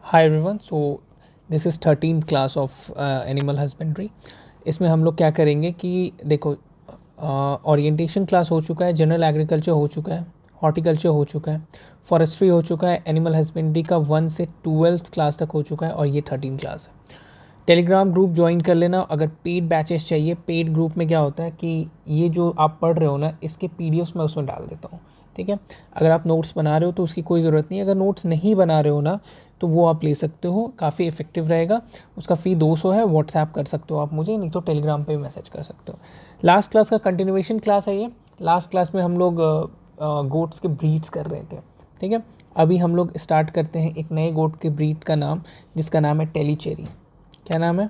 Hi everyone, so this is 13th class of animal husbandry. इसमें हम लोग क्या करेंगे कि देखो, ओरिएंटेशन क्लास हो चुका है, जनरल एग्रीकल्चर हो चुका है, हॉर्टिकल्चर हो चुका है, फॉरेस्ट्री हो चुका है, एनिमल हस्बेंड्री का 1 से 12th क्लास तक हो चुका है और ये 13 क्लास है। टेलीग्राम ग्रुप ज्वाइन कर लेना अगर पेड बैचेस चाहिए। पेड ग्रुप में क्या होता है कि ये जो आप पढ़ रहे हो ना, इसके पीडीएफ्स मैं उसमें डाल देता हूँ, ठीक है। अगर आप नोट्स बना रहे हो तो उसकी कोई ज़रूरत नहीं है। अगर नोट्स नहीं बना रहे हो ना, तो वो आप ले सकते हो, काफ़ी इफेक्टिव रहेगा। उसका फ़ी 200 है। व्हाट्सएप कर सकते हो आप मुझे, नहीं तो टेलीग्राम पे मैसेज कर सकते हो। लास्ट क्लास का कंटिन्यूएशन क्लास है ये। लास्ट क्लास में हम लोग गोट्स के ब्रीड्स कर रहे थे, ठीक है। अभी हम लोग स्टार्ट करते हैं एक नए गोट के ब्रीड का नाम, जिसका नाम है टेलीचेरी। क्या नाम है?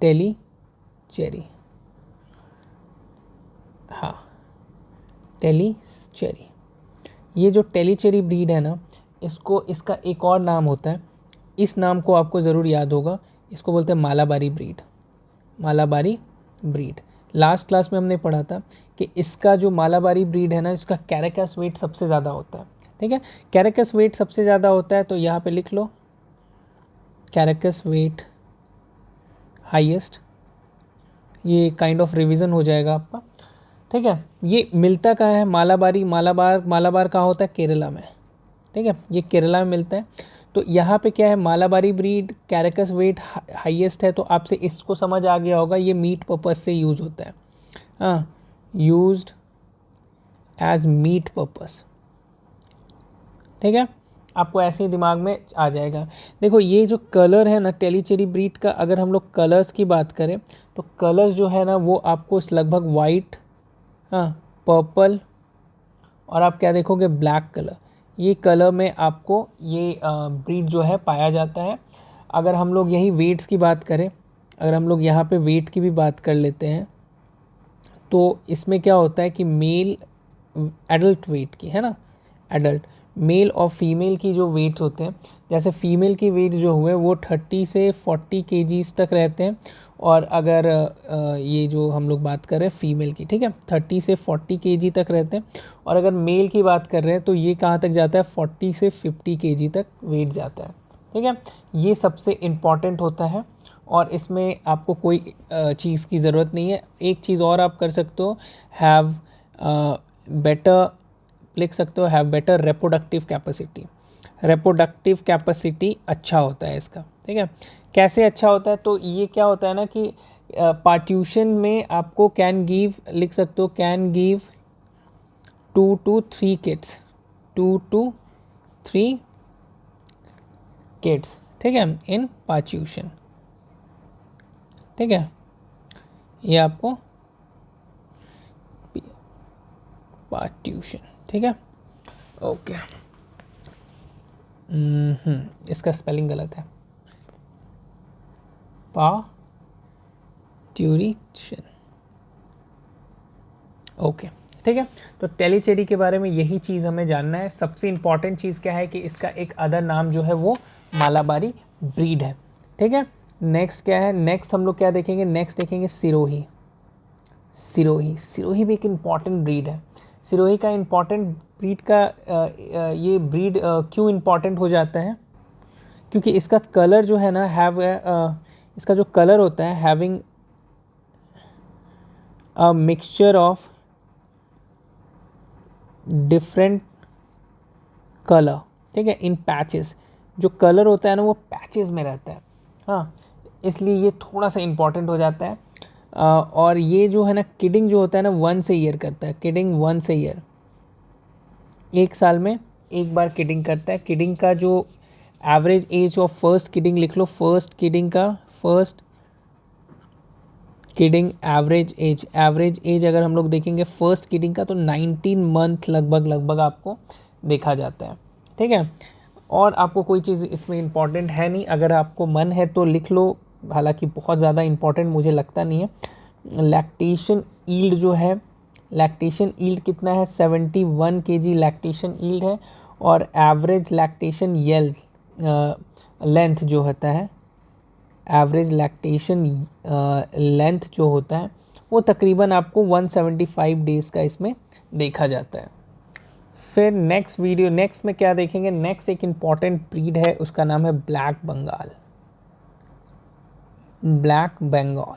टेलीचेरी। हाँ, टेलीचेरी। ये जो टेलीचेरी ब्रीड है ना, इसका एक और नाम होता है। इस नाम को आपको ज़रूर याद होगा। इसको बोलते हैं Malabari breed. Malabari breed. Last class में हमने पढ़ा था कि इसका जो मालाबारी ब्रीड है ना, इसका कैरेकस वेट सबसे ज़्यादा होता है, ठीक है। कैरेकस वेट सबसे ज़्यादा होता है, तो यहाँ पे लिख लो कैरेकस वेट हाईएस्ट। ये काइंड ऑफ रिवीजन हो जाएगा आपका, ठीक है। ये मिलता कहाँ है? मालाबार कहाँ होता है? केरला में, ठीक है। ये केरला में मिलता है। तो यहाँ पे क्या है, मालाबारी ब्रीड कैरेकस वेट हाईएस्ट है। तो आपसे इसको समझ आ गया होगा, ये मीट पर्पस से यूज होता है। हाँ, यूज्ड एज मीट पर्पस, ठीक है। आपको ऐसे ही दिमाग में आ जाएगा। देखो, ये जो कलर है ना टेलीचेरी ब्रीड का, अगर हम लोग कलर्स की बात करें तो कलर्स जो है ना वो आपको लगभग वाइट, हाँ, पर्पल और आप क्या देखोगे, ब्लैक कलर। ये कलर में आपको ये ब्रीड जो है पाया जाता है। अगर हम लोग यही वेट्स की बात करें, अगर हम लोग यहाँ पे वेट की भी बात कर लेते हैं, तो इसमें क्या होता है कि मेल एडल्ट वेट की है ना, एडल्ट मेल और फीमेल की जो वेट्स होते हैं, जैसे फीमेल की वेट जो हुए वो 30 से 40 केजीज तक रहते हैं। और अगर ये जो हम लोग बात कर रहे हैं फीमेल की, ठीक है, 30 से 40 केजी तक रहते हैं। और अगर मेल की बात कर रहे हैं तो ये कहाँ तक जाता है, 40 से 50 केजी तक वेट जाता है, ठीक है। ये सबसे इम्पॉर्टेंट होता है और इसमें आपको कोई चीज़ की ज़रूरत नहीं है। एक चीज़ और आप कर सकते हो, हैव बेटर, लिख सकते हो have better reproductive capacity. Reproductive capacity अच्छा होता है इसका, ठीक है। कैसे अच्छा होता है? तो ये क्या होता है ना कि पार्ट्यूशन में आपको कैन गिव, लिख सकते हो can give 2 to 3 kids, 2 to 3 kids, ठीक है, इन पार्ट्यूशन, ठीक है। ये आपको पार्ट्यूशन, ठीक है, ओके। इसका स्पेलिंग गलत है, पार्ट्यूशन, ओके, ठीक है। तो टेलीचेरी के बारे में यही चीज़ हमें जानना है। सबसे इम्पॉर्टेंट चीज़ क्या है कि इसका एक अदर नाम जो है वो मालाबारी ब्रीड है, ठीक है। नेक्स्ट क्या है? नेक्स्ट हम लोग क्या देखेंगे? नेक्स्ट देखेंगे सिरोही। सिरोही, सिरोही भी एक इम्पॉर्टेंट ब्रीड है। सिरोही का इम्पॉर्टेंट ब्रीड का ये ब्रीड क्यों इम्पॉर्टेंट हो जाता है? क्योंकि इसका कलर जो है ना, इसका जो कलर होता है having a mixture of different colour, ठीक है, इन पैचेस। जो कलर होता है ना वो पैचेस में रहता है, हाँ, इसलिए ये थोड़ा सा इम्पॉर्टेंट हो जाता है। और ये जो है ना किडिंग जो होता है ना 1 ईयर करता है। किडिंग 1 ईयर, 1 साल में एक बार किडिंग करता है। किडिंग का जो average age of first kidding लिख लो, फर्स्ट किडिंग एवरेज एज अगर हम लोग देखेंगे फर्स्ट किडिंग का, तो 19 मंथ लगभग आपको देखा जाता है, ठीक है। और आपको कोई चीज़ इसमें इम्पॉर्टेंट है नहीं, अगर आपको मन है तो लिख लो, हालांकि बहुत ज़्यादा इम्पॉर्टेंट मुझे लगता नहीं है। लैक्टेशन ईल्ड जो है, लैक्टेशन ईल्ड कितना है? 71 केजी लैक्टेशन ईल्ड है। और एवरेज लैक्टेशन लेंथ जो होता है, एवरेज लैक्टेशन लेंथ जो होता है वो तकरीबन आपको 175 डेज़ का इसमें देखा जाता है। फिर नेक्स्ट में क्या देखेंगे, नेक्स्ट एक इम्पॉर्टेंट ब्रीड है, उसका नाम है ब्लैक बंगाल। ब्लैक बंगाल,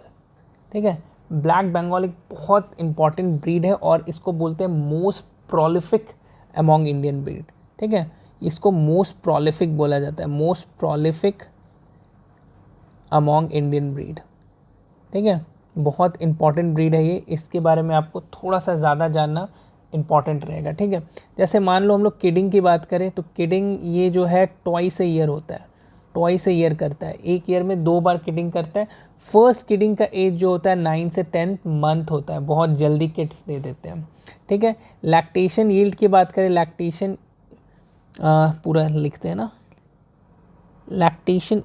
ठीक है। ब्लैक बंगाल एक बहुत इंपॉर्टेंट ब्रीड है और इसको बोलते हैं most prolific among Indian breed, ठीक है। इसको मोस्ट प्रोलिफिक बोला जाता है, most prolific among Indian breed, ठीक है। बहुत इंपॉर्टेंट ब्रीड है ये, इसके बारे में आपको थोड़ा सा ज़्यादा जानना इंपॉर्टेंट रहेगा, ठीक है। जैसे मान लो हम लोग किडिंग की बात करें तो किडिंग ये जो है ट्वाइस ए ईयर होता है, ट्वाइस ए ईयर करता है, एक ईयर में 2 बार किडिंग करता है। फर्स्ट किडिंग का एज जो होता है 9 से 10 मंथ होता है, बहुत जल्दी किड्स दे देते हैं, ठीक है। लैक्टेशन यील्ड की बात करें, लैक्टेशन पूरा लिखते हैं ना, लैक्टेशन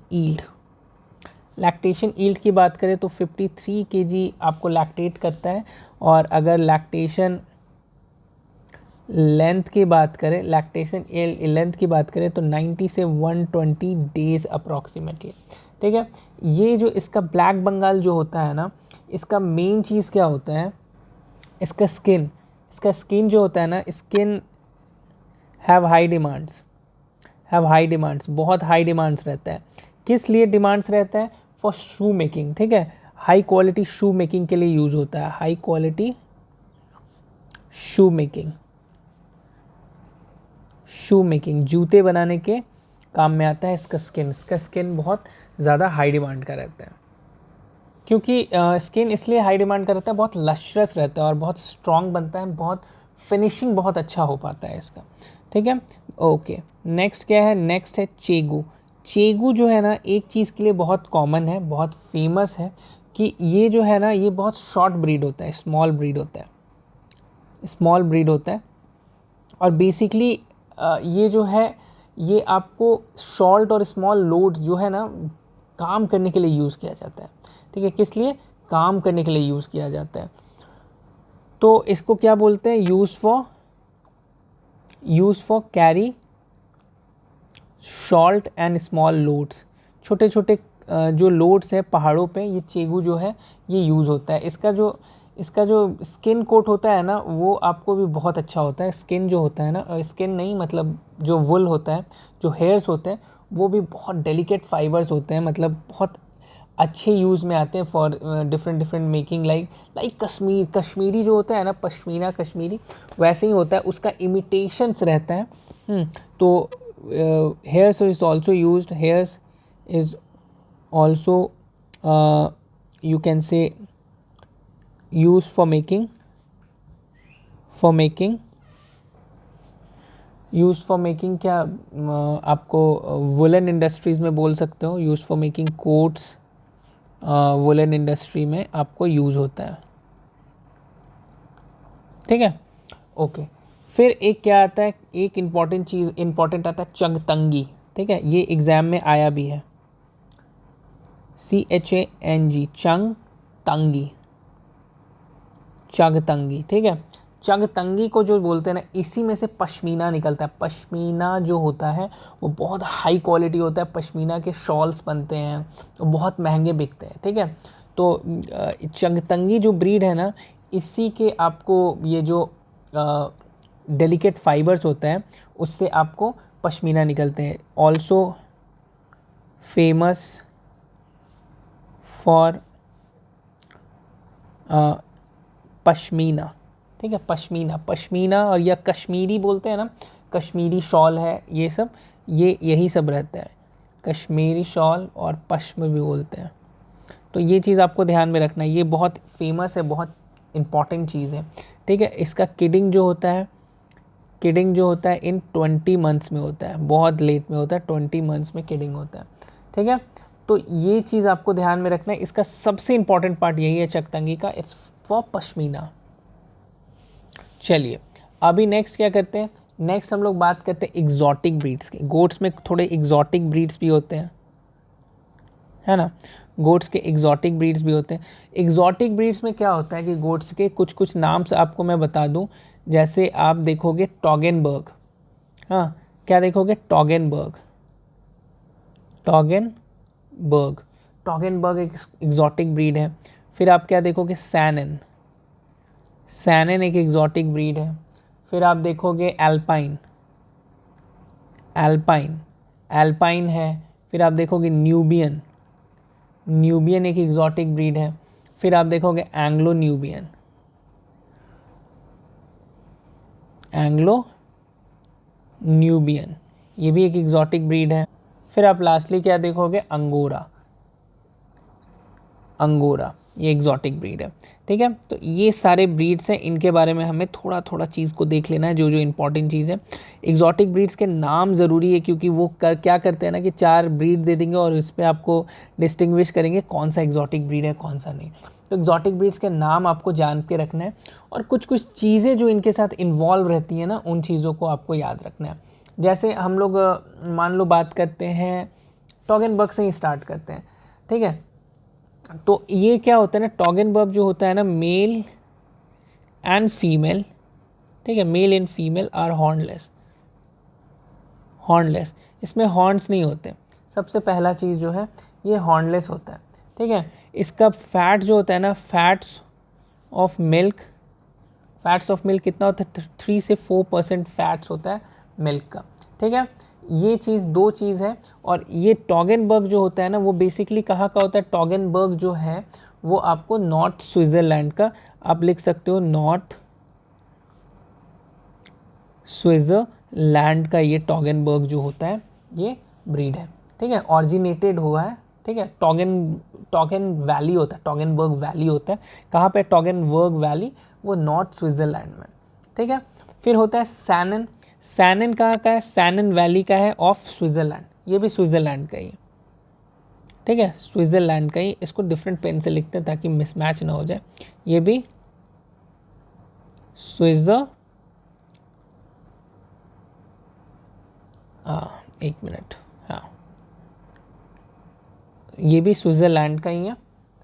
यील्ड की बात करें तो 53 kg आपको लैक्टेट करता है। और अगर लैक्टेशन लेंथ की बात करें तो 90 से 120 डेज अप्रॉक्सीमेटली, ठीक है। ये जो इसका ब्लैक बंगाल जो होता है ना, इसका मेन चीज़ क्या होता है, इसका स्किन जो होता है ना, स्किन हैव हाई डिमांड्स, बहुत हाई डिमांड्स रहता है। किस लिए डिमांड्स रहता है, फॉर शू मेकिंग, ठीक है। हाई क्वालिटी शू मेकिंग के लिए यूज़ होता है, हाई क्वालिटी शू मेकिंग, जूते बनाने के काम में आता है इसका स्किन बहुत ज़्यादा हाई डिमांड का रहता है। क्योंकि स्किन इसलिए हाई डिमांड का रहता है, बहुत लश्रस रहता है और बहुत स्ट्रॉन्ग बनता है, बहुत फिनिशिंग बहुत अच्छा हो पाता है इसका, ठीक है। ओके, नेक्स्ट क्या है, नेक्स्ट है चेगू जो है ना, एक चीज़ के लिए बहुत कॉमन है, बहुत फेमस है कि ये जो है ना, ये बहुत शॉर्ट ब्रीड होता है, स्मॉल ब्रीड होता है। और बेसिकली ये जो है, ये आपको शॉर्ट और स्मॉल लोड जो है ना, काम करने के लिए यूज़ किया जाता है, ठीक है। किस लिए, काम करने के लिए यूज़ किया जाता है। तो इसको क्या बोलते हैं, use for carry short and small loads, छोटे छोटे जो लोड्स है पहाड़ों पे, ये चेगू जो है ये यूज़ होता है। इसका जो स्किन कोट होता है ना, वो आपको भी बहुत अच्छा होता है। स्किन जो होता है ना, स्किन नहीं मतलब जो वुल होता है, जो हेयर्स होते हैं, वो भी बहुत डेलिकेट फाइबर्स होते हैं, मतलब बहुत अच्छे यूज़ में आते हैं for different making, like Kashmiri जो होता है ना, पश्मीना कश्मीरी, वैसे ही होता है, उसका इमिटेशंस रहता है। तो hairs is also used, hairs is also you can say used for making क्या आपको वुलन इंडस्ट्रीज़ में बोल सकते हो, use for making quotes, woollen industry में आपको यूज़ होता है, ठीक है। ओके, फिर एक क्या आता है, एक इम्पॉर्टेंट आता है चंगतंगी, ठीक है। ये एग्ज़ाम में आया भी है, CHANG, चंगतंगी, ठीक है। चंगतंगी को जो बोलते हैं ना, इसी में से पश्मीना निकलता है। पश्मीना जो होता है वो बहुत हाई क्वालिटी होता है, पश्मीना के शॉल्स बनते हैं, वो बहुत महंगे बिकते हैं, ठीक है। तो चंगतंगी जो ब्रीड है ना, इसी के आपको ये जो डेलिकेट फाइबर्स होता है, उससे आपको पश्मीना निकलते हैं। ऑल्सो फेमस फॉर पश्मीना, ठीक है। पश्मीना और या कश्मीरी बोलते हैं ना, कश्मीरी शॉल है, ये सब यही सब रहता है, कश्मीरी शॉल और पश्म भी बोलते हैं। तो ये चीज़ आपको ध्यान में रखना है, ये बहुत फेमस है, बहुत इम्पॉर्टेंट चीज़ है, ठीक है। इसका किडिंग जो होता है इन 20 मंथ्स में होता है, बहुत लेट में होता है, 20 मंथ्स में किडिंग होता है, ठीक है। तो ये चीज़ आपको ध्यान में रखना है। इसका सबसे इम्पॉर्टेंट पार्ट यही है चंगतंगी का, इट्स फॉर पश्मीना। चलिए अभी नेक्स्ट क्या करते हैं, नेक्स्ट हम लोग बात करते हैं एग्जॉटिक ब्रीड्स की। गोट्स में थोड़े एग्जॉटिक ब्रीड्स भी होते हैं, है ना, गोट्स के एग्जॉटिक ब्रीड्स भी होते हैं। एग्जॉटिक ब्रीड्स में क्या होता है कि गोट्स के कुछ नाम्स आपको मैं बता दूं, जैसे आप देखोगे टॉगेनबर्ग, हाँ क्या देखोगे, टॉगेनबर्ग एक एग्जॉटिक ब्रीड है। फिर आप क्या देखोगे, सैनन एक एग्जॉटिक ब्रीड है। फिर आप देखोगे एल्पाइन, एल्पाइन, एल्पाइन है। फिर आप देखोगे न्यूबियन, न्यूबियन एक एग्जॉटिक ब्रीड है। फिर आप देखोगे एंग्लो न्यूबियन, एंग्लो न्यूबियन, ये भी एक एग्जॉटिक ब्रीड है। फिर आप लास्टली क्या देखोगे, अंगोरा, अंगोरा ये एग्जॉटिक ब्रीड है। ठीक है, तो ये सारे ब्रीड्स हैं, इनके बारे में हमें थोड़ा थोड़ा चीज़ को देख लेना है, जो जो इंपॉर्टेंट चीज़ है। एग्जॉटिक ब्रीड्स के नाम ज़रूरी है, क्योंकि वो क्या करते हैं ना कि 4 ब्रीड दे देंगे और इस पर आपको डिस्टिंग्विश करेंगे कौन सा एग्जॉटिक ब्रीड है कौन सा नहीं। तो एग्जॉटिक ब्रीड्स के नाम आपको जान के रखना है, और कुछ कुछ चीज़ें जो इनके साथ इन्वॉल्व रहती हैं ना, उन चीज़ों को आपको याद रखना है। जैसे हम लोग मान लो बात करते हैं टॉगनबर्ग से ही स्टार्ट करते हैं। ठीक है, तो ये क्या होता है ना, टॉगनबर्ग जो होता है ना, मेल एंड फीमेल, ठीक है, male and female are hornless, hornless, इसमें हॉर्न्स नहीं होते। सबसे पहला चीज़ जो है ये हॉर्नलेस होता है। ठीक है, इसका फैट जो होता है ना, fats of milk, fats of milk कितना होता है, 3 से 4% फैट्स होता है मिल्क का। ठीक है, ये चीज़ 2 चीज़ है। और ये टॉगनबर्ग जो होता है ना, वो बेसिकली कहाँ का होता है, टॉगनबर्ग जो है वो आपको नॉर्थ स्विट्ज़रलैंड का, आप लिख सकते हो नॉर्थ स्विट्ज़रलैंड का ये टॉगनबर्ग जो होता है ये ब्रीड है। ठीक है, ऑरिजिनेटेड हुआ है। ठीक है, टॉगन वैली होता है, टॉगनबर्ग वैली होता है। कहाँ पे, टॉगनबर्ग वैली, वो नॉर्थ स्विट्ज़रलैंड में। ठीक है, फिर होता है सैनन, सैनन कहाँ का है, सैनन वैली का है ऑफ स्विट्ज़रलैंड, ये भी स्विट्ज़रलैंड का ही। ठीक है, स्विट्ज़रलैंड का ही, इसको डिफरेंट पेन से लिखते हैं ताकि मिसमैच ना हो जाए। ये भी एक मिनट, हाँ, ये भी स्विट्ज़रलैंड का ही है।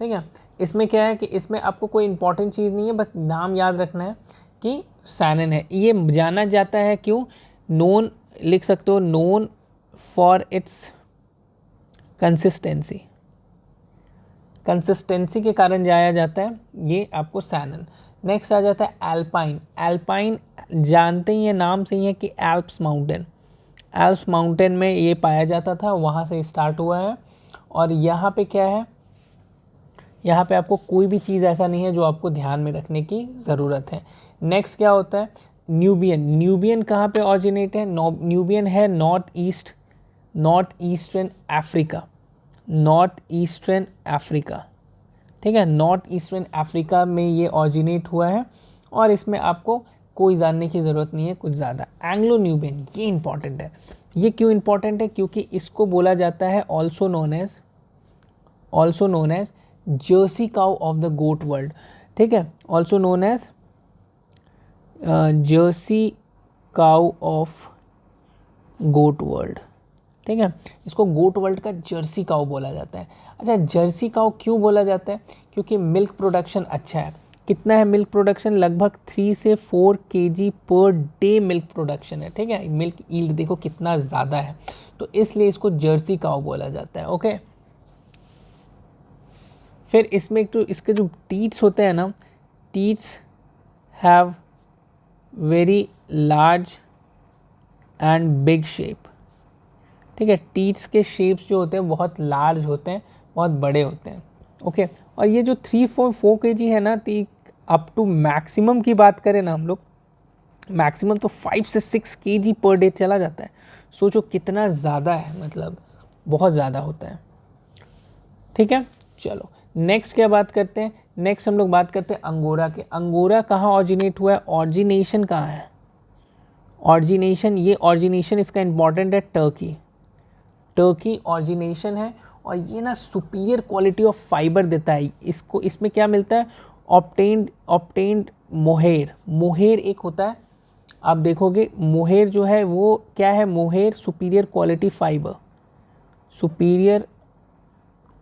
ठीक है, इसमें क्या है कि इसमें आपको कोई इंपॉर्टेंट चीज़ नहीं है, बस नाम याद रखना है कि सैनन है। ये जाना जाता है क्यों, नोन लिख सकते हो, known for its consistency, consistency के कारण जाया जाता है ये आपको सैनन। नेक्स्ट आ जाता है एल्पाइन, एल्पाइन जानते ही हैं नाम से ही है कि एल्प्स माउंटेन, एल्प्स माउंटेन में ये पाया जाता था, वहाँ से स्टार्ट हुआ है। और यहाँ पे क्या है, यहाँ पे आपको कोई भी चीज़ ऐसा नहीं है जो आपको ध्यान में रखने की ज़रूरत है। नेक्स्ट क्या होता है, न्यूबियन, न्यूबियन कहाँ पे ऑरिजिनेट है, न्यूबियन है north eastern Africa, north eastern Africa. ठीक है, नॉर्थ ईस्टर्न अफ्रीका में ये ऑरिजिनेट हुआ है, और इसमें आपको कोई जानने की ज़रूरत नहीं है कुछ ज़्यादा। एंग्लो न्यूबियन ये इंपॉर्टेंट है, ये क्यों इंपॉर्टेंट है, क्योंकि इसको बोला जाता है also known as Jersey cow of the goat world. ठीक है, also known as Jersey cow of goat world. ठीक है, इसको गोट वर्ल्ड का जर्सी काउ बोला जाता है। अच्छा, जर्सी काउ क्यों बोला जाता है, क्योंकि मिल्क प्रोडक्शन अच्छा है। कितना है मिल्क प्रोडक्शन, लगभग 3 से 4 kg per day milk production है। ठीक है, मिल्क ईल्ड देखो कितना ज़्यादा है, तो इसलिए इसको जर्सी काउ बोला जाता है। ओके, फिर इसमें एक तो इसके जो टीट्स होते हैं ना, tits have very large and big shape. ठीक है, टीट्स के शेप्स जो होते हैं बहुत लार्ज होते हैं, बहुत बड़े होते हैं। ओके, और ये जो 3-4 kg है ना, अप टू मैक्सिमम की बात करें ना हम लोग, मैक्सिमम तो 5 से 6 kg पर डे चला जाता है। सोचो कितना ज़्यादा है, मतलब बहुत ज़्यादा होता है। ठीक है, चलो नेक्स्ट क्या बात करते हैं, नेक्स्ट हम लोग बात करते हैं अंगोरा के। अंगोरा कहाँ ऑरिजिनेट हुआ है, ऑरिजिनेशन कहाँ है, ऑरिजिनेशन, ये ऑरिजिनेशन इसका इंपॉर्टेंट है, टर्की ऑरिजिनेशन है। और ये ना सुपीरियर क्वालिटी ऑफ फाइबर देता है इसको। इसमें क्या मिलता है, ऑब्टेन्ड मोहेर, मोहेर एक होता है, आप देखोगे मोहेर जो है वो क्या है, mohair superior quality fibre, superior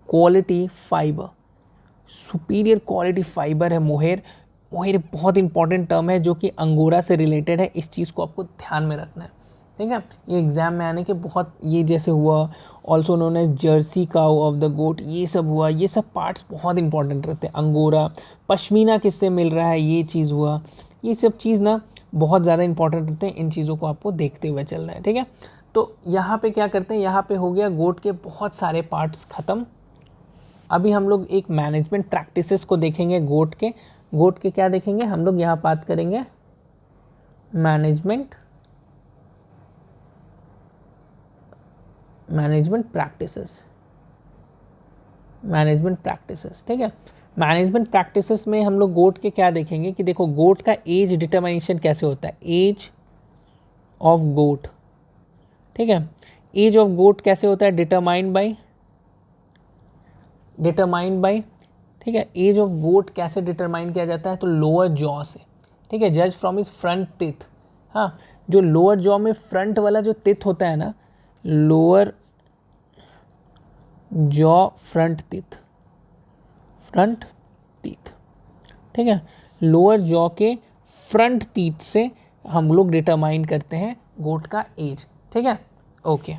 quality fibre, superior quality fibre है मोहेर। मोहेर बहुत इंपॉर्टेंट टर्म है जो कि अंगोरा से रिलेटेड है, इस चीज़ को आपको ध्यान में रखना है। ठीक है, ये एग्ज़ाम में आने के बहुत, ये जैसे हुआ also known as Jersey cow of the goat, ये सब हुआ, ये सब पार्ट्स बहुत इंपॉर्टेंट रहते हैं। अंगोरा, पश्मीना किससे मिल रहा है, ये चीज़ हुआ, ये सब चीज़ ना बहुत ज़्यादा इंपॉर्टेंट होते हैं, इन चीज़ों को आपको देखते हुए चलना है, ठीक है। तो यहाँ पे क्या करते हैं, यहाँ पे हो गया गोट के बहुत सारे पार्ट्स ख़त्म। अभी हम लोग एक मैनेजमेंट प्रैक्टिसेस को देखेंगे गोट के क्या देखेंगे हम लोग, यहाँ बात करेंगे मैनेजमेंट प्रैक्टिसेस, ठीक है। मैनेजमेंट प्रैक्टिसेस में हम लोग गोट के क्या देखेंगे कि देखो गोट का एज डिटर्मिनेशन कैसे होता है, एज ऑफ गोट, ठीक है। एज ऑफ गोट कैसे होता है, डिटरमाइंड बाय, ठीक है। एज ऑफ गोट कैसे डिटरमाइन किया जाता है, तो लोअर जॉ से, ठीक है, जज फ्रॉम इज फ्रंट टिथ। हाँ, जो लोअर जॉ में फ्रंट वाला जो टिथ होता है ना, लोअर जॉ फ्रंट टीथ, ठीक है। लोअर जॉ के फ्रंट टीथ से हम लोग डिटरमाइन करते हैं गोट का एज, ठीक है। ओके,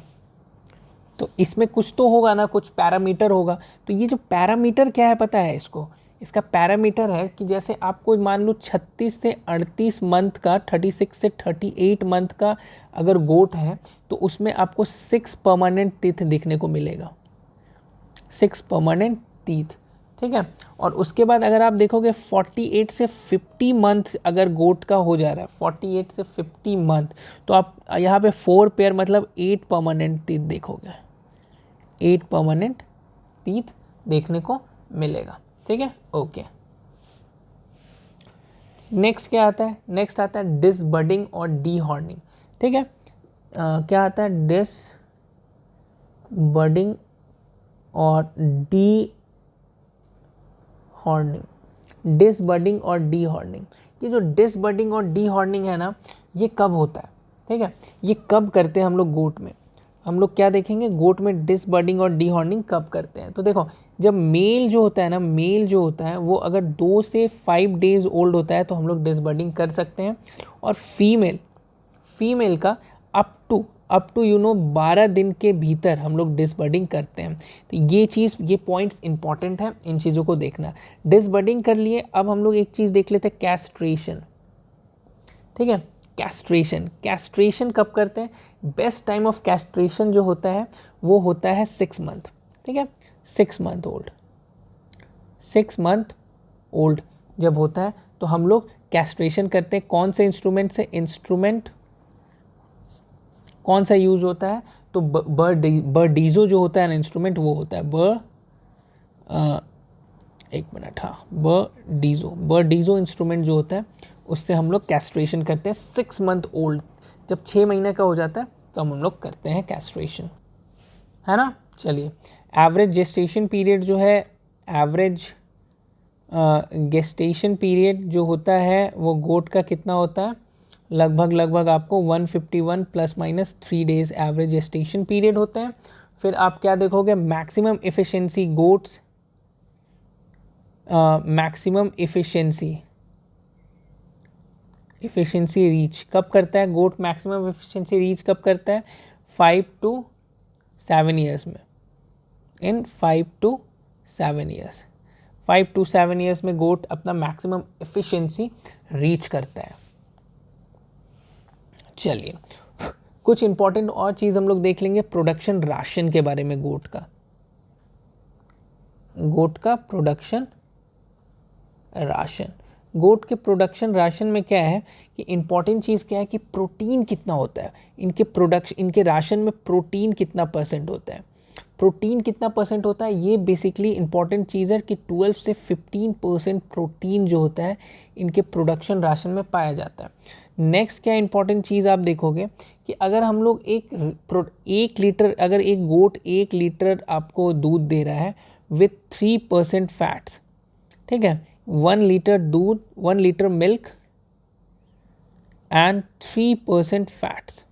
तो इसमें कुछ तो होगा ना, कुछ पैरामीटर होगा। तो ये जो पैरामीटर क्या है पता है इसको, इसका पैरामीटर है कि जैसे आपको मान लो 36 से 38 मंथ का, 36 से 38 मंथ का अगर गोट है तो उसमें आपको 6 परमानेंट टीथ देखने को मिलेगा, 6 परमानेंट टीथ, ठीक है। और उसके बाद अगर आप देखोगे 48 से 50 मंथ अगर गोट का हो जा रहा है, 48 से 50 मंथ, तो आप यहाँ पे 4 पेयर मतलब 8 परमानेंट टीथ देखोगे, 8 परमानेंट टीथ देखने को मिलेगा, ठीक है। ओके, नेक्स्ट क्या आता है, नेक्स्ट आता है डिसबडिंग और डीहॉर्निंग, ठीक है। क्या आता है, डिसबडिंग और डिसबडिंग और डीहॉर्निंग। ये जो डिसबडिंग और डीहॉर्निंग है ना, ये कब होता है, ठीक है, ये कब करते हैं हम लोग गोट में, हम लोग क्या देखेंगे गोट में डिसबडिंग और डीहॉर्निंग कब करते हैं। तो देखो जब मेल जो होता है ना, मेल जो होता है वो अगर 2 से 5 डेज ओल्ड होता है तो हम लोग डिसबडिंग कर सकते हैं, और फीमेल का अप टू 12 दिन के भीतर हम लोग डिसबडिंग करते हैं। तो ये पॉइंट्स इंपॉर्टेंट है, इन चीज़ों को देखना। डिसबडिंग कर लिए, अब हम लोग एक चीज़ देख लेते हैं, कैस्ट्रेशन, ठीक है। कैस्ट्रेशन कब करते हैं, बेस्ट टाइम ऑफ कैस्ट्रेशन जो होता है वो होता है 6 मंथ, ठीक है, 6 मंथ ओल्ड जब होता है तो हम लोग कैस्ट्रेशन करते हैं। कौन से इंस्ट्रूमेंट से, इंस्ट्रूमेंट कौन सा यूज होता है, तो बर्डीजो जो होता है ना इंस्ट्रूमेंट, वो होता है बर्डीजो इंस्ट्रूमेंट जो होता है उससे हम लोग कैस्ट्रेशन करते हैं 6 मंथ ओल्ड। जब 6 महीने का हो जाता है तो हम लोग करते हैं कैस्ट्रेशन, है ना। चलिए, एवरेज जेस्टेशन पीरियड जो है, एवरेज गेस्टेशन पीरियड जो होता है वो गोट का कितना होता है, लगभग आपको 151 ± 3 डेज एवरेज जेस्टेशन पीरियड होते हैं। फिर आप क्या देखोगे, maximum efficiency goats, maximum efficiency reach कब करता है गोट, मैक्सिमम इफिशिएंसी रीच कब करता है, 5 to 7 ईयर्स में, इन 5 to 7 ईयर्स में गोट अपना मैक्सिमम इफिशिएंसी रीच करता है। चलिए, कुछ इंपॉर्टेंट और चीज़ हम लोग देख लेंगे, प्रोडक्शन राशन के बारे में, गोट का प्रोडक्शन राशन। गोट के प्रोडक्शन राशन में क्या है कि इंपॉर्टेंट चीज़ क्या है कि प्रोटीन कितना होता है, इनके राशन में प्रोटीन कितना % होता है, प्रोटीन कितना % होता है, ये बेसिकली इंपॉर्टेंट चीज़ है कि 12 से 15% प्रोटीन जो होता है इनके प्रोडक्शन राशन में पाया जाता है। नेक्स्ट क्या इंपॉर्टेंट चीज़ आप देखोगे कि अगर हम लोग एक लीटर, अगर एक गोट 1 लीटर आपको दूध दे रहा है विथ 3% फैट्स, ठीक है, 1 लीटर दूध, 1 लीटर मिल्क एंड 3% फैट्स,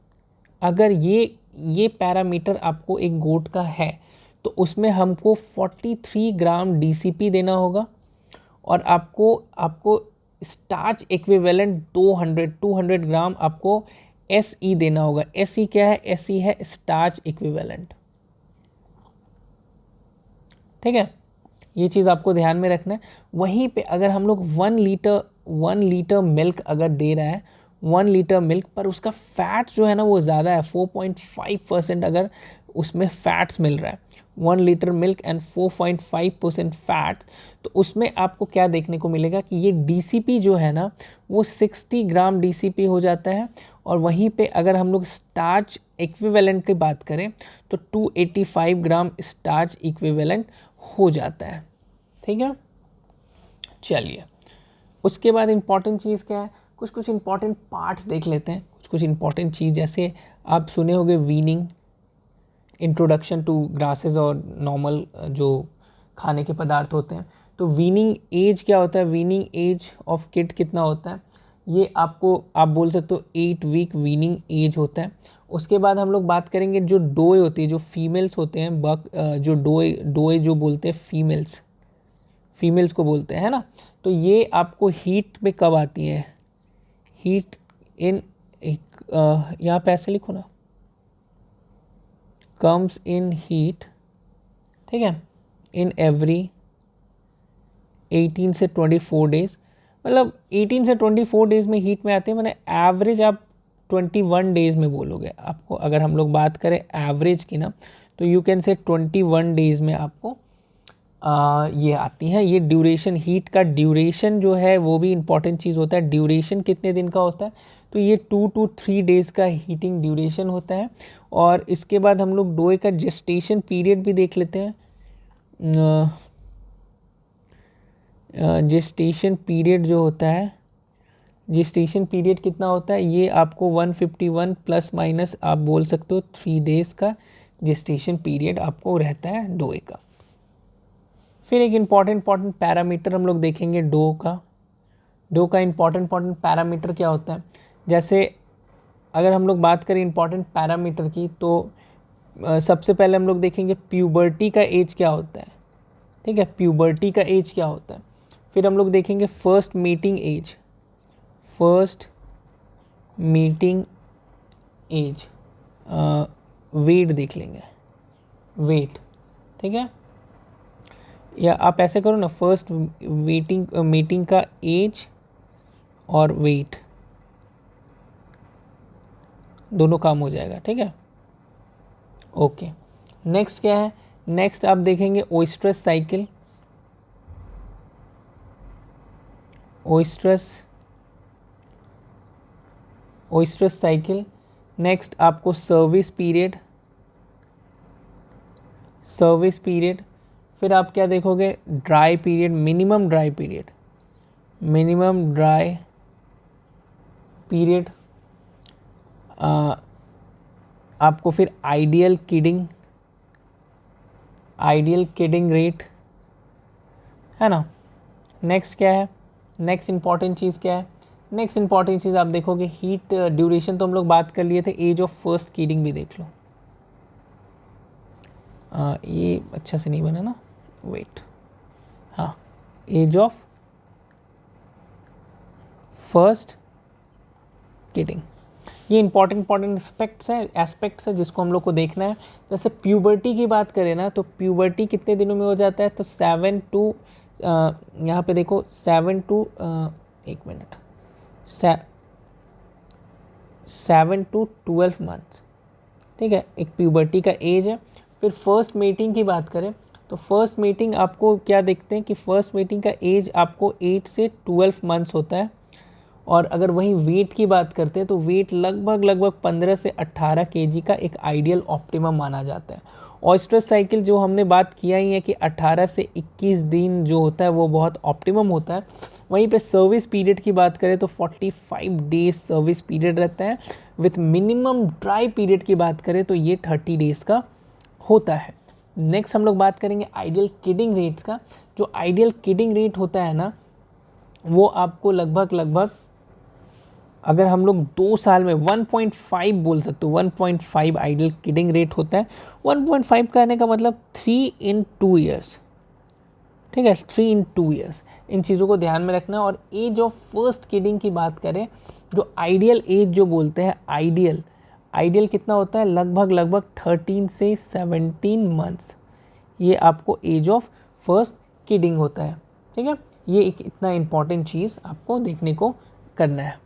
अगर ये पैरामीटर आपको एक गोट का है तो उसमें हमको 43 ग्राम DCP देना होगा, और आपको स्टार्च इक्विवेलेंट 200 ग्राम आपको SE देना होगा। SE क्या है, SE है स्टार्च इक्विवेलेंट, ठीक है, ये चीज़ आपको ध्यान में रखना है। वहीं पे अगर हम लोग 1 लीटर मिल्क अगर दे रहा है, 1 लीटर मिल्क पर उसका फैट्स जो है ना वो ज़्यादा है, 4.5% अगर उसमें फैट्स मिल रहा है, 1 लीटर मिल्क एंड 4.5% फैट्स, तो उसमें आपको क्या देखने को मिलेगा कि ये DCP जो है ना वो 60 ग्राम DCP हो जाता है। और वहीं पे अगर हम लोग स्टार्च इक्विवेलेंट की बात करें तो 285 ग्राम स्टार्च इक्विवेलेंट हो जाता है। ठीक है, चलिए उसके बाद इंपॉर्टेंट चीज़ क्या है, कुछ कुछ इंपॉर्टेंट पार्ट्स देख लेते हैं, कुछ कुछ इंपॉर्टेंट चीज़। जैसे आप सुने होंगे वीनिंग, इंट्रोडक्शन टू ग्रासेस और नॉर्मल जो खाने के पदार्थ होते हैं। तो वीनिंग एज क्या होता है, वीनिंग एज ऑफ किड कितना होता है, ये आपको आप बोल सकते हो 8 वीक वीनिंग एज होता है। उसके बाद हम लोग बात करेंगे जो डोए होती है, जो फीमेल्स होते हैं बक, जो डोए जो बोलते हैं फीमेल्स को बोलते हैं, है ना। तो ये आपको हीट में कब आती है, हीट इन यहाँ पे ऐसे लिखो ना, कम्स इन हीट, ठीक है, इन एवरी 18 से 24 डेज, मतलब 18 से 24 डेज में हीट में आते हैं, मैंने एवरेज आप 21 डेज में बोलोगे आपको। अगर हम लोग बात करें एवरेज की ना, तो यू कैन से 21 डेज में आपको ये आती हैं। ये ड्यूरेशन, हीट का ड्यूरेशन जो है वो भी इंपॉर्टेंट चीज़ होता है। ड्यूरेशन कितने दिन का होता है, तो ये 2 to 3 डेज़ का हीटिंग ड्यूरेशन होता है। और इसके बाद हम लोग डोए का जेस्टेशन पीरियड भी देख लेते हैं। जेस्टेशन पीरियड जो होता है, जेस्टेशन पीरियड कितना होता है, ये आपको 151 प्लस माइनस आप बोल सकते हो 3 डेज़ का जेस्टेशन पीरियड आपको रहता है डोए का। फिर एक इम्पॉर्टेंट पैरामीटर हम लोग देखेंगे डो का इम्पॉर्टेंट पैरामीटर क्या होता है। जैसे अगर हम लोग बात करें इम्पॉर्टेंट पैरामीटर की, तो सबसे पहले हम लोग देखेंगे प्यूबर्टी का एज क्या होता है, ठीक है, प्यूबर्टी का एज क्या होता है। फिर हम लोग देखेंगे फर्स्ट मीटिंग एज, वेट देख लेंगे, वेट, ठीक है, या आप ऐसे करो ना, फर्स्ट मीटिंग का एज और वेट दोनों काम हो जाएगा, ठीक है। ओके, नेक्स्ट क्या है, नेक्स्ट आप देखेंगे ओइस्ट्रस साइकिल। नेक्स्ट आपको सर्विस पीरियड। फिर आप क्या देखोगे, dry period, minimum dry period. आपको फिर आइडियल किडिंग रेट, है ना। नेक्स्ट क्या है, नेक्स्ट इंपॉर्टेंट चीज़ क्या है, नेक्स्ट इंपॉर्टेंट चीज़ आप देखोगे हीट ड्यूरेशन, तो हम लोग बात कर लिए थे। एज ऑफ फर्स्ट किडिंग भी देख लो, ये अच्छा से नहीं बना ना, वेट, हाँ, एज ऑफ फर्स्ट किडिंग, ये इंपॉर्टेंट एस्पेक्ट्स है जिसको हम लोग को देखना है। जैसे प्यूबर्टी की बात करें ना, तो प्यूबर्टी कितने दिनों में हो जाता है, तो 7 to यहाँ पे देखो 7 to 12 मंथ्स, ठीक है, एक प्यूबर्टी का एज है। फिर फर्स्ट मीटिंग की बात करें, तो फर्स्ट मीटिंग आपको क्या देखते हैं कि फर्स्ट मीटिंग का एज आपको 8 से 12 मंथ्स होता है। और अगर वहीं वेट की बात करते हैं, तो वेट लगभग 15 से 18 kg का एक आइडियल ऑप्टिमम माना जाता है। ऑयस्ट्रस साइकिल जो हमने बात किया ही है कि 18 से 21 दिन जो होता है वो बहुत ऑप्टिमम होता है। वहीं पे सर्विस पीरियड की बात करें तो 45 डेज सर्विस पीरियड रहता है। विथ मिनिमम ड्राई पीरियड की बात करें तो ये 30 डेज़ का होता है। नेक्स्ट हम लोग बात करेंगे आइडियल किडिंग रेट्स का। जो आइडियल किडिंग रेट होता है ना, वो आपको लगभग अगर हम लोग 2 साल में 1.5 बोल सकते हो, 1.5 आइडियल किडिंग रेट होता है। 1.5 कहने का मतलब 3 in 2 ईयर्स, ठीक है, 3 in 2 ईयर्स। इन चीज़ों को ध्यान में रखना। और एज ऑफ फर्स्ट किडिंग की बात करें, जो आइडियल एज जो बोलते हैं, आइडियल कितना होता है, लगभग 13 से 17 मंथ्स, ये आपको एज ऑफ फर्स्ट किडिंग होता है, ठीक है। ये एक इतना इम्पॉर्टेंट चीज़ आपको देखने को करना है।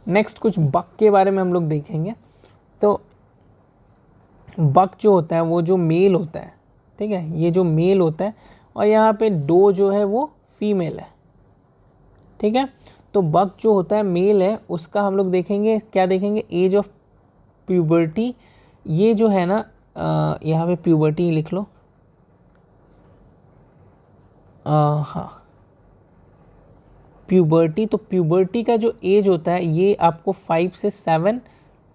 नेक्स्ट कुछ बक के बारे में हम लोग देखेंगे। तो बक जो होता है वो जो मेल होता है, ठीक है, ये जो मेल होता है, और यहाँ पे डो जो है वो फीमेल है, ठीक है। तो बक जो होता है मेल है, उसका हम लोग देखेंगे, क्या देखेंगे, एज ऑफ प्यूबर्टी। ये जो है ना, यहाँ पे प्यूबर्टी लिख लो, हाँ प्यूबर्टी। तो प्यूबर्टी का जो एज होता है ये आपको 5 से 7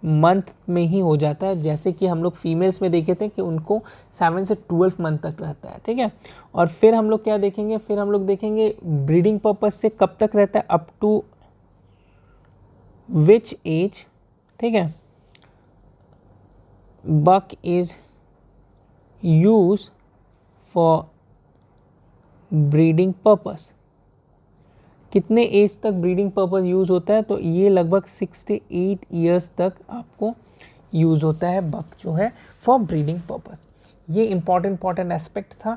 मंथ में ही हो जाता है, जैसे कि हम लोग फीमेल्स में देखे थे कि उनको 7 से 12 मंथ तक रहता है, ठीक है। और फिर हम लोग क्या देखेंगे, फिर हम लोग देखेंगे ब्रीडिंग पर्पज से कब तक रहता है, अप टू विच एज, ठीक है, buck is use for breeding purpose. कितने एज तक ब्रीडिंग पर्पस यूज़ होता है, तो ये लगभग 6 से 8 ईयर्स तक आपको यूज़ होता है बक जो है फॉर ब्रीडिंग पर्पस। ये इंपॉर्टेंट एस्पेक्ट था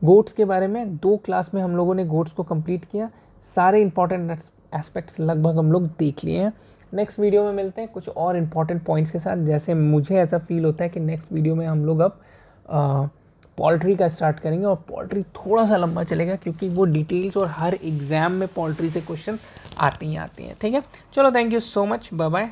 गोट्स के बारे में। 2 क्लास में हम लोगों ने गोट्स को कंप्लीट किया, सारे इंपॉर्टेंट एस्पेक्ट्स लगभग हम लोग देख लिए हैं। नेक्स्ट वीडियो में मिलते हैं कुछ और इंपॉर्टेंट पॉइंट्स के साथ। जैसे मुझे ऐसा फील होता है कि नेक्स्ट वीडियो में हम लोग अब पोल्ट्री का स्टार्ट करेंगे, और पोल्ट्री थोड़ा सा लंबा चलेगा क्योंकि वो डिटेल्स और हर एग्ज़ाम में पोल्ट्री से क्वेश्चन आते ही आते हैं, ठीक है। चलो, thank you so much, bye bye.